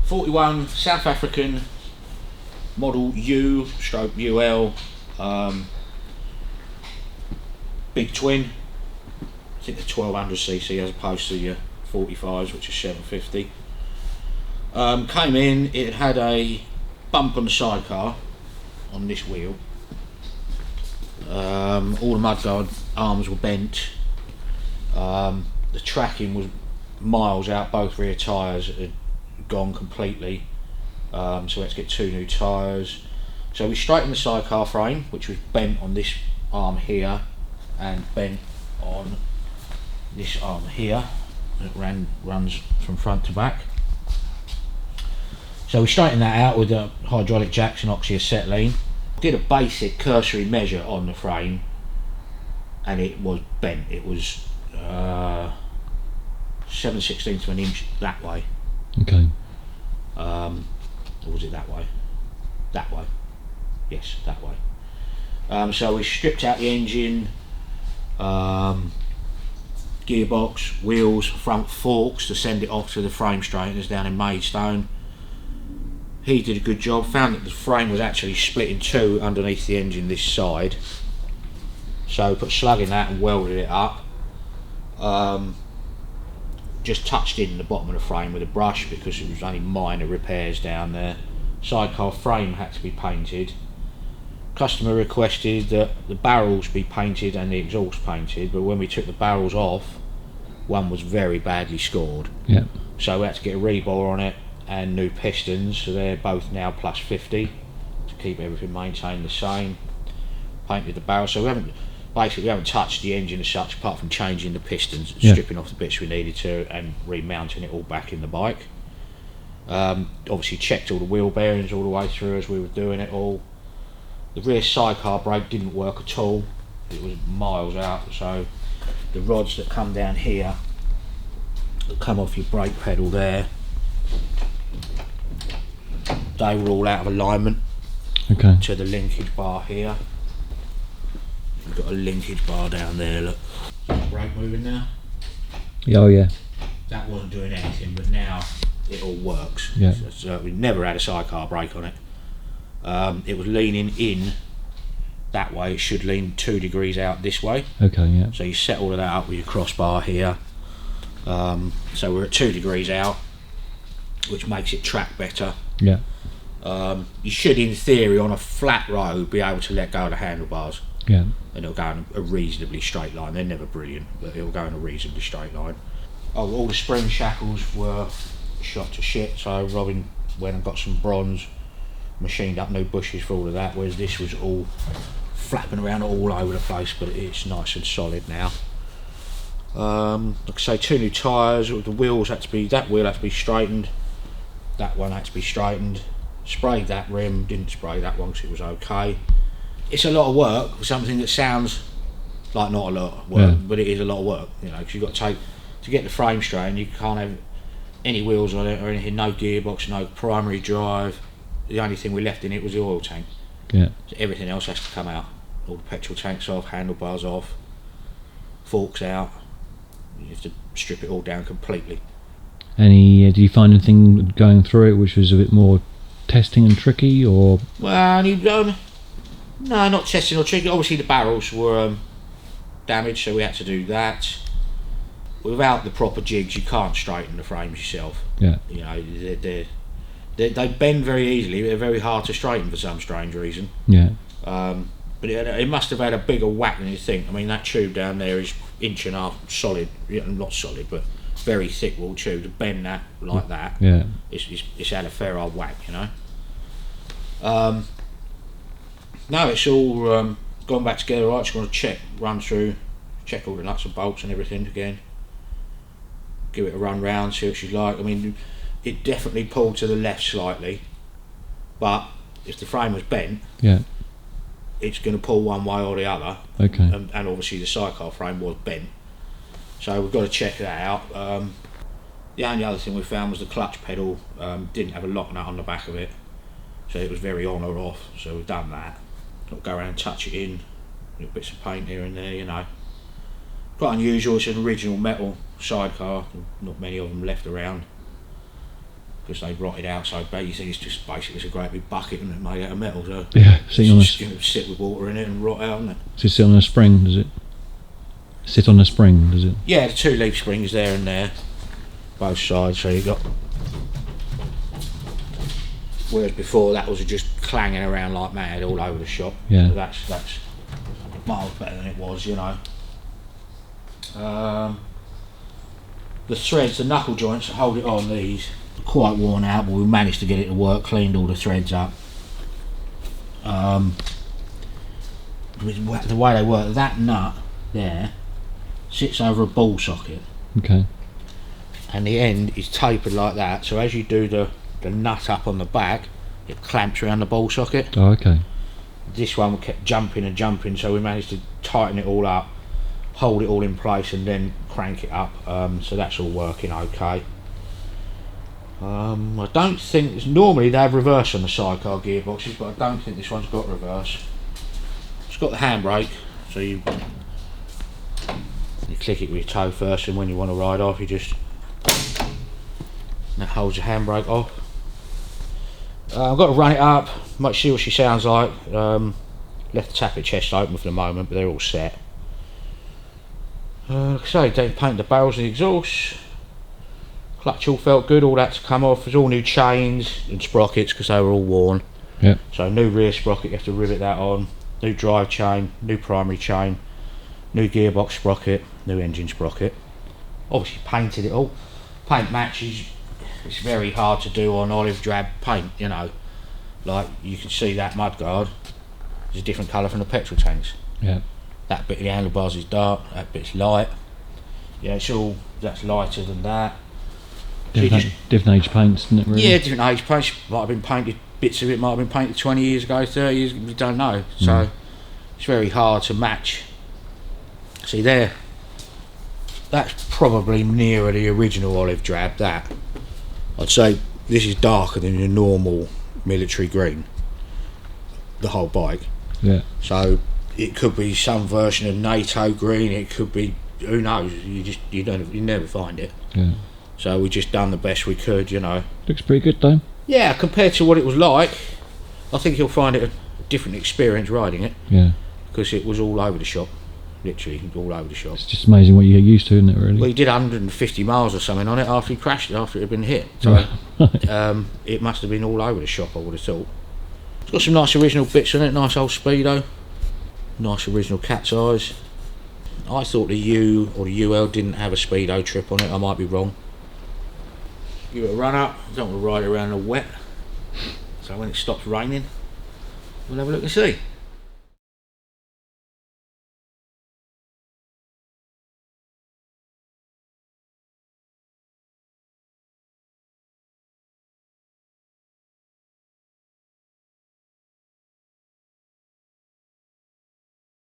41 South African model U/UL, big twin. I think the 1200cc as opposed to your 45s, which is 750. Came in, it had a bump on the sidecar on this wheel. All the mudguard arms were bent. The tracking was miles out, both rear tyres had gone completely. So we had to get 2 new tyres. So we straightened the sidecar frame, which was bent on this arm here and bent on this arm here. It runs from front to back. So we straightened that out with the hydraulic jacks and oxyacetylene. Did a basic cursory measure on the frame and it was bent. It was 7/16 of an inch that way. Okay. Or was it that way? That way. Yes, that way. So we stripped out the engine, gearbox, wheels, front forks to send it off to the frame straighteners down in Maidstone. He did a good job, found that the frame was actually split in two underneath the engine this side. So put a slug in that and welded it up. Just touched in the bottom of the frame with a brush because it was only minor repairs down there. Sidecar frame had to be painted. Customer requested that the barrels be painted and the exhaust painted, but when we took the barrels off, one was very badly scored. Yeah. So we had to get a rebore on it and new pistons, so they're both now plus 50 to keep everything maintained the same. Painted the barrel, so we haven't touched the engine as such apart from changing the pistons, stripping off the bits we needed to and remounting it all back in the bike. Obviously checked all the wheel bearings all the way through as we were doing it all. The rear sidecar brake didn't work at all, it was miles out, so the rods that come down here, that come off your brake pedal there, they were all out of alignment. Okay. To the linkage bar here. You've got a linkage bar down there, look. Is the brake moving now? Oh yeah. That wasn't doing anything, but now it all works. Yeah. So we never had a sidecar brake on it. It was leaning in that way, it should lean 2 degrees out this way. Okay, yeah. So you set all of that up with your crossbar here. So we're at 2 degrees out, which makes it track better. Yeah. You should, in theory, on a flat road, be able to let go of the handlebars. Yeah. And it'll go in a reasonably straight line. They're never brilliant, but it'll go in a reasonably straight line. Oh, all the spring shackles were shot to shit, so Robin went and got some bronze, machined up new bushes for all of that, whereas this was all flapping around all over the place, but it's nice and solid now. Like I say, 2 new tyres. The wheels had to be, that wheel had to be straightened, that one had to be straightened. Sprayed that rim, didn't spray that one because it was okay. It's a lot of work for something that sounds like not a lot of work, but it is a lot of work, you know, because you've got to get the frame straight, and you can't have any wheels on it or anything, no gearbox, no primary drive. The only thing we left in it was the oil tank. Yeah. So everything else has to come out. All the petrol tanks off, handlebars off, forks out. You have to strip it all down completely. Did you find anything going through it which was a bit more testing and tricky, or? Well, no, not testing or tricky. Obviously the barrels were damaged, so we had to do that. Without the proper jigs, you can't straighten the frames yourself. Yeah. You know, they bend very easily. They're very hard to straighten for some strange reason. Yeah. But it must have had a bigger whack than you think. I mean, that tube down there is 1.5 inch solid, not solid, but very thick wall tube. To bend that like that, yeah, it's had a fair old whack, you know. No, it's all gone back together right. Just going to run through, check all the nuts and bolts and everything again. Give it a run round, see what she's like. I mean, it definitely pulled to the left slightly, but if the frame was bent, yeah, it's going to pull one way or the other. Okay. And obviously the sidecar frame was bent, so we've got to check that out. The only other thing we found was the clutch pedal didn't have a lock nut on the back of it, so it was very on or off. So we've done that. Got to go around and touch it in, little bits of paint here and there, you know. Quite unusual. It's an original metal sidecar. Not many of them left around. because they rotted out so bad. You think it's just basically it's a great big bucket and made out of metal, so Yeah, sitting on just gonna sit with water in it and rot out, isn't it? Does it sit on a spring, does it? Sit on a spring, does it? Yeah, the 2 leaf springs there and there, both sides, so you got. Whereas before that was just clanging around like mad all over the shop. Yeah. So that's miles better than it was, you know. The threads, the knuckle joints that hold it on, these are quite worn out, but we managed to get it to work, cleaned all the threads up. The way they work, that nut there sits over a ball socket, Okay. and the end is tapered like that, so as you do the nut up on the back, it clamps around the ball socket. Oh, okay. This one kept jumping and jumping, so we managed to tighten it all up, hold it all in place, and then crank it up. So that's all working okay. I don't think normally they have reverse on the sidecar gearboxes, but I don't think this one's got reverse. It's got the handbrake, so you click it with your toe first, and when you want to ride off, you just that holds the handbrake off. I've got to run it up, might see what she sounds like. Left the tappet chest open for the moment, but they're all set. Like I say, they painted the barrels and the exhaust. Clutch all felt good, all that to come off. There's all new chains and sprockets because they were all worn. Yeah. So new rear sprocket, you have to rivet that on. New drive chain, new primary chain, new gearbox sprocket, new engine sprocket. Obviously painted it all. Paint matches. It's very hard to do on olive drab paint, you know. Like you can see that mudguard is a different colour from the petrol tanks. Yeah. That bit of the handlebars is dark, that bit's light. Yeah, it's all that's lighter than that. Different age paints, isn't it, really? Yeah, different age paints. Might have been painted, bits of it might have been painted 20 years ago, 30 years ago, we don't know. So it's very hard to match. See there, that's probably nearer the original olive drab, that. I'd say this is darker than your normal military green, the whole bike. Yeah. So it could be some version of NATO green, it could be, who knows, you never find it. Yeah. So we just done the best we could, you know. Looks pretty good though. Yeah, compared to what it was like, I think you'll find it a different experience riding it, Yeah. because it was all over the shop, literally all over the shop. It's just amazing what you get used to, isn't it, really? We did 150 miles or something on it after he crashed it, after it had been hit. So it must have been all over the shop, I would have thought. It's got some nice original bits on it, nice old speedo, nice original cat's eyes. I thought the U or the UL didn't have a speedo trip on it, I might be wrong. Give it a run up, don't want to ride it around in the wet, so when it stops raining, we'll have a look and see.